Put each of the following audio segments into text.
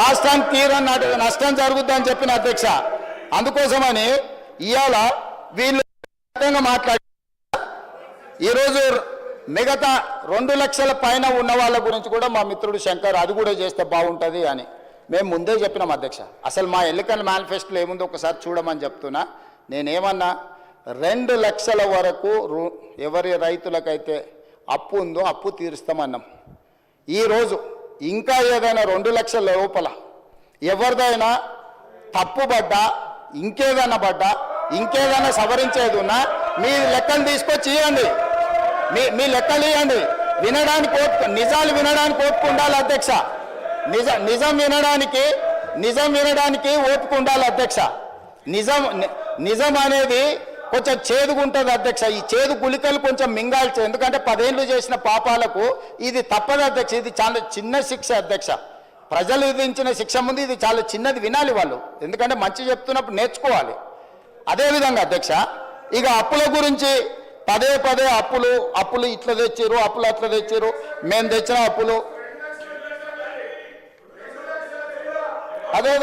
రాష్ట్రానికి తీరని నష్టం జరుగుతుందని చెప్పిన అధ్యక్ష. అందుకోసమని ఇవాళ వీళ్ళు మాట్లాడి ఈరోజు మిగతా 2 లక్షల పైన ఉన్న వాళ్ళ గురించి కూడా మా మిత్రుడు శంకర్ అది కూడా చేస్తే బాగుంటుంది అని మేము ముందే చెప్పినాం అధ్యక్ష. అసలు మా ఎన్నికల మేనిఫెస్టోలో ఏముందో ఒకసారి చూడమని చెప్తున్నా. నేనేమన్నా 2 లక్షల వరకు ఎవరి రైతులకైతే అప్పు ఉందో అప్పు తీరుస్తామన్నాం. ఈరోజు ఇంకా ఏదైనా 2 లక్షల లోపల ఎవరిదైనా తప్పుబడ్డా ఇంకేదైనా సవరించేది ఉన్నా మీ లెక్కలు తీసుకొచ్చి ఇవ్వండి, మీ లెక్కలు ఇవ్వండి. వినడానికి నిజాలు వినడానికి ఓపిక ఉండాలి అధ్యక్ష. నిజం వినడానికి ఓపిక ఉండాలి అధ్యక్ష. నిజం అనేది కొంచెం చేదుగుంటుంది అధ్యక్ష. ఈ చేదు గుళికలు కొంచెం మింగాల్చి, ఎందుకంటే 10 ఏళ్ళు చేసిన పాపాలకు ఇది తప్పదు అధ్యక్ష. ఇది చాలా చిన్న శిక్ష అధ్యక్ష. ప్రజలు విధించిన శిక్ష ముందు ఇది చాలా చిన్నది, వినాలి వాళ్ళు. ఎందుకంటే మంచి చెప్తున్నప్పుడు నేర్చుకోవాలి. అదేవిధంగా అధ్యక్ష, ఇక అప్పుల గురించి పదే అప్పులు ఇట్లా తెచ్చారు, అప్పులు అట్లా తెచ్చారు, మేము తెచ్చిన అప్పులు అదే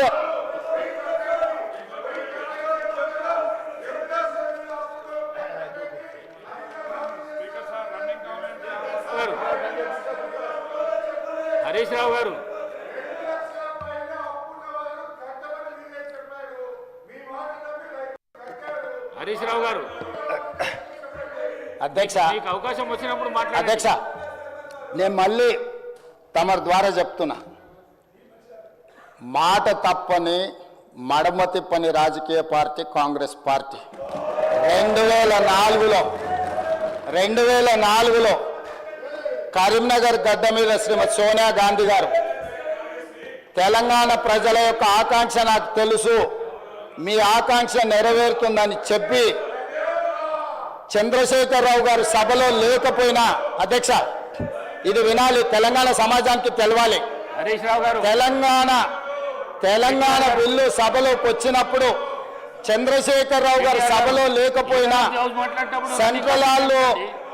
హరీష్ రావు గారు అధ్యక్ష, మీకు అవకాశం వచ్చినప్పుడు మాట్లాడండి. అధ్యక్ష, నేను మళ్ళీ తమరి ద్వారా చెప్తున్నా, మాట తప్పని మడమ తిప్పని రాజకీయ పార్టీ కాంగ్రెస్ పార్టీ. 2004లో కరీంనగర్ గడ్డ మీద శ్రీమతి సోనియా గాంధీ గారు తెలంగాణ ప్రజల యొక్క ఆకాంక్ష నాకు తెలుసు, మీ ఆకాంక్ష నెరవేరుతుందని చెప్పి చంద్రశేఖరరావు గారు సభలో లేకపోయినా, అధ్యక్ష ఇది వినాలి, తెలంగాణ సమాజానికి తెలవాలి. హరీష్ రావు గారు తెలంగాణ బిల్లు సభలోకి వచ్చినప్పుడు చంద్రశేఖరరావు గారు సభలో లేకపోయినా సెంట్రల్ హాల్లో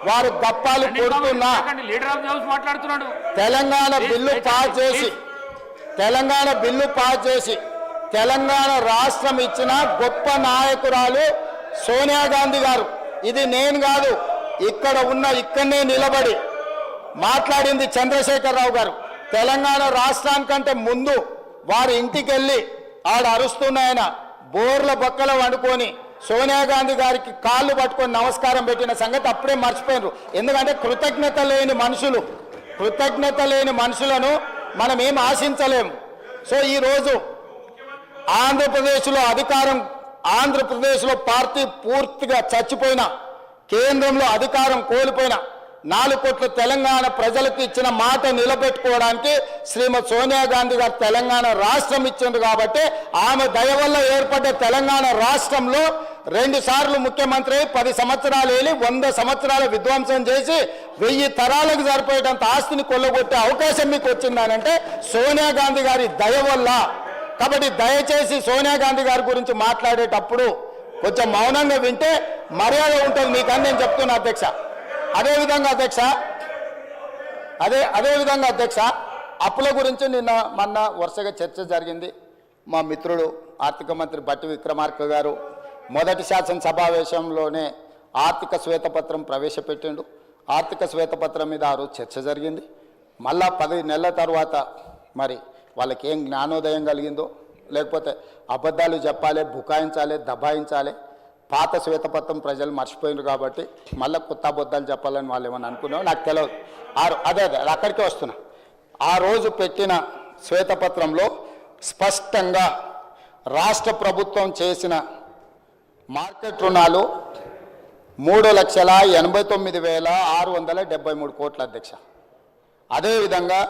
వారు గప్పాలు కొడుతున్నా తెలంగాణ బిల్లు పాస్ చేసి తెలంగాణ రాష్ట్రం ఇచ్చిన గొప్ప నాయకురాలు సోనియా గాంధీ గారు. ఇది నేను కాదు, ఇక్కడనే నిలబడి మాట్లాడింది చంద్రశేఖరరావు గారు. తెలంగాణ రాష్ట్రానికంటే ముందు వారి ఇంటికి వెళ్ళి ఆడ అరుస్తున్నాయన బోర్ల బొక్కల వండుకొని సోనియా గాంధీ గారికి కాళ్ళు పట్టుకొని నమస్కారం పెట్టిన సంగతి అప్పుడే మర్చిపోయినారు. ఎందుకంటే కృతజ్ఞత లేని మనుషులను మనం ఏం ఆశించలేము. సో ఈరోజు ఆంధ్రప్రదేశ్లో పార్టీ పూర్తిగా చచ్చిపోయినా, కేంద్రంలో అధికారం కోల్పోయినా 4 కోట్ల తెలంగాణ ప్రజలకు ఇచ్చిన మాట నిలబెట్టుకోవడానికి శ్రీమతి సోనియా గాంధీ గారు తెలంగాణ రాష్ట్రం ఇచ్చింది. కాబట్టి ఆమె దయ వల్ల ఏర్పడ్డ తెలంగాణ రాష్ట్రంలో 2 సార్లు ముఖ్యమంత్రి 10 సంవత్సరాలు ఏలి 100 సంవత్సరాల విధ్వంసం చేసి 1000 తరాలకు సరిపోయేటంత ఆస్తిని కొల్లగొట్టే అవకాశం మీకు వచ్చిందనంటే సోనియా గాంధీ గారి దయ వల్ల. కాబట్టి దయచేసి సోనియా గాంధీ గారి గురించి మాట్లాడేటప్పుడు కొంచెం మౌనంగా వింటే మర్యాద ఉంటుంది మీకని నేను చెప్తున్నా అధ్యక్ష. అదేవిధంగా అధ్యక్ష అప్పుల గురించి మొన్న వరుసగా చర్చ జరిగింది. మా మిత్రుడు ఆర్థిక మంత్రి బట్టి విక్రమార్క గారు మొదటి శాసనసభావేశంలోనే ఆర్థిక శ్వేతపత్రం ప్రవేశపెట్టిండు. ఆర్థిక శ్వేతపత్రం మీద ఆ రోజు చర్చ జరిగింది. మళ్ళా 10 నెలల తర్వాత మరి వాళ్ళకి ఏం జ్ఞానోదయం కలిగిందో, లేకపోతే అబద్ధాలు చెప్పాలి, బుకాయించాలి, దబాయించాలి, పాత శ్వేతపత్రం ప్రజలు మర్చిపోయినారు కాబట్టి మళ్ళీ కొత్త అబద్ధాలు చెప్పాలని వాళ్ళు ఏమని అనుకున్నారో నాకు తెలియదు. అదే అక్కడికే వస్తున్నా. ఆ రోజు పెట్టిన శ్వేతపత్రంలో స్పష్టంగా రాష్ట్ర ప్రభుత్వం చేసిన మార్కెట్ రుణాలు 3,89,673 కోట్ల అధ్యక్ష. అదేవిధంగా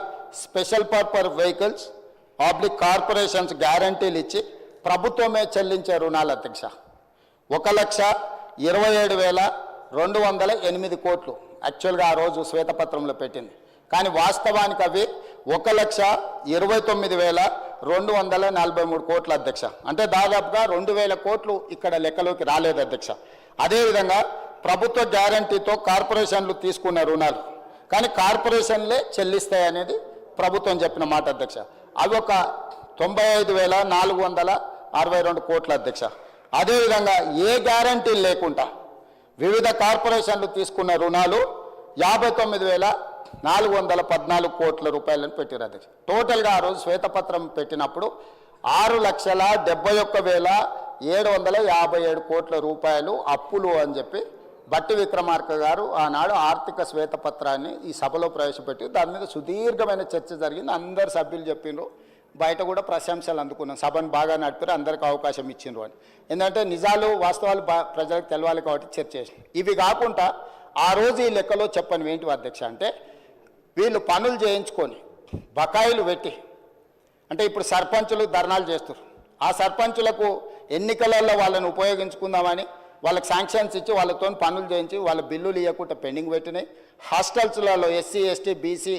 స్పెషల్ పర్పస్ వెహికల్స్ కార్పొరేషన్స్ గ్యారంటీలు ఇచ్చి ప్రభుత్వమే చెల్లించే రుణాలు అధ్యక్ష 1,27,208 కోట్లు యాక్చువల్గా ఆ రోజు శ్వేతపత్రంలో పెట్టింది. కానీ వాస్తవానికి అవి 1,29,243 కోట్ల అధ్యక్ష. అంటే దాదాపుగా 2,000 కోట్లు ఇక్కడ లెక్కలోకి రాలేదు అధ్యక్ష. అదేవిధంగా ప్రభుత్వ గ్యారంటీతో కార్పొరేషన్లు తీసుకున్న రుణాలు కానీ కార్పొరేషన్లే చెల్లిస్తాయి అనేది ప్రభుత్వం చెప్పిన మాట అధ్యక్ష. అవి ఒక 95,462 కోట్ల అధ్యక్ష. అదేవిధంగా ఏ గ్యారంటీ లేకుండా వివిధ కార్పొరేషన్లు తీసుకున్న రుణాలు 59,414 కోట్ల రూపాయలను పెట్టారు అధ్యక్ష. టోటల్గా ఆ రోజు శ్వేతపత్రం పెట్టినప్పుడు 6,71,757 కోట్ల రూపాయలు అప్పులు అని చెప్పి బట్టి విక్రమార్క గారు ఆనాడు ఆర్థిక శ్వేతపత్రాన్ని ఈ సభలో ప్రవేశపెట్టి దాని మీద సుదీర్ఘమైన చర్చ జరిగింది. అందరు సభ్యులు చెప్పిండ్రు, బయట కూడా ప్రశంసలు అందుకున్నాం, సభను బాగా నడిపారు, అందరికీ అవకాశం ఇచ్చిండ్రు అని. ఎందుకంటే నిజాలు వాస్తవాలు ప్రజలకు తెలవాలి కాబట్టి చర్చ చేసింది. ఇవి కాకుండా ఆ రోజు ఈ లెక్కలో చెప్పని ఏంటి అధ్యక్ష అంటే, వీళ్ళు పనులు చేయించుకొని బకాయిలు పెట్టి, అంటే ఇప్పుడు సర్పంచులు ధర్నాలు చేస్తారు, ఆ సర్పంచులకు ఎన్నికలలో వాళ్ళని ఉపయోగించుకుందామని వాళ్ళకి శాంక్షన్స్ ఇచ్చి వాళ్ళతో పనులు చేయించి వాళ్ళ బిల్లులు ఇవ్వకుండా పెండింగ్ పెట్టినాయి. హాస్టల్స్లలో SC ST BC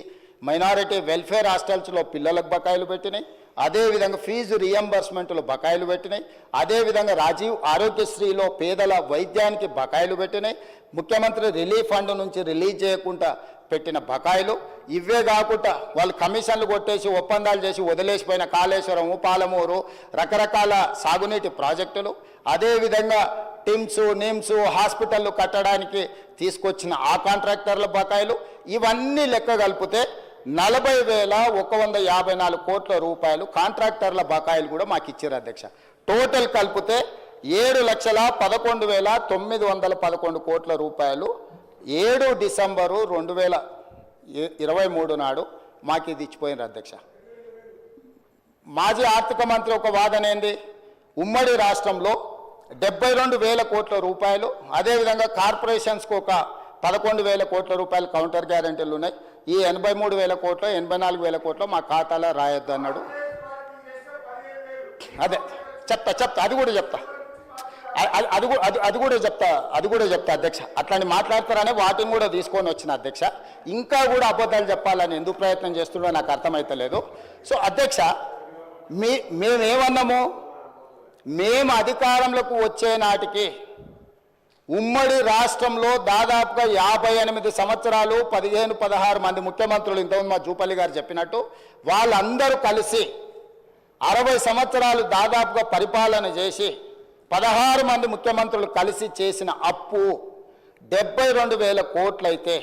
minority welfare హాస్టల్స్లో పిల్లలకు బకాయిలు పెట్టినాయి. అదేవిధంగా ఫీజు రియంబర్స్మెంట్లు బకాయిలు పెట్టినాయి. అదేవిధంగా రాజీవ్ ఆరోగ్యశ్రీలో పేదల వైద్యానికి బకాయిలు పెట్టినాయి. ముఖ్యమంత్రి రిలీఫ్ ఫండ్ నుంచి రిలీజ్ చేయకుండా పెట్టిన బకాయిలు. ఇవే కాకుండా వాళ్ళు కమిషన్లు కొట్టేసి ఒప్పందాలు చేసి వదిలేసిపోయిన కాళేశ్వరం, పాలమూరు, రకరకాల సాగునీటి ప్రాజెక్టులు, అదేవిధంగా టిమ్స్ నిమ్స్ హాస్పిటళ్ళు కట్టడానికి తీసుకొచ్చిన ఆ కాంట్రాక్టర్ల బకాయిలు, ఇవన్నీ లెక్క కలిపితే 40,154 కోట్ల రూపాయలు కాంట్రాక్టర్ల బకాయిలు కూడా మాకు ఇచ్చారు అధ్యక్ష. టోటల్ కలిపితే 7,11,911 కోట్ల రూపాయలు 7 డిసెంబరు 2023 నాడు మాకు ఇది ఇచ్చిపోయినారు అధ్యక్ష. మాజీ ఆర్థిక మంత్రి ఒక వాదన ఏంది, ఉమ్మడి రాష్ట్రంలో 72,000 కోట్ల రూపాయలు, అదేవిధంగా కార్పొరేషన్స్కి ఒక 11,000 కోట్ల రూపాయలు కౌంటర్ గ్యారెంటీలు ఉన్నాయి. ఈ 83,000 కోట్లు 84,000 కోట్లు మా ఖాతాలో రాయొద్దు అన్నాడు. అదే చెప్తా అది కూడా చెప్తా అది కూడా చెప్తా అధ్యక్ష. అట్లాంటి మాట్లాడతారనే వాటిని కూడా తీసుకొని వచ్చిన అధ్యక్ష. ఇంకా కూడా అబద్ధాలు చెప్పాలని ఎందుకు ప్రయత్నం చేస్తుండో నాకు అర్థమైతలేదు. సో అధ్యక్ష, మేమేమన్నాము, మేము అధికారంలోకి వచ్చే నాటికి ఉమ్మడి రాష్ట్రంలో దాదాపుగా 58 సంవత్సరాలు 15-16 మంది ముఖ్యమంత్రులు, ఇంతకుముందు మా జూపల్లి గారు చెప్పినట్టు వాళ్ళందరూ కలిసి 60 సంవత్సరాలు దాదాపుగా పరిపాలన చేసి 16 మంది ముఖ్యమంత్రులు కలిసి చేసిన అప్పు 72,000 కోట్లయితే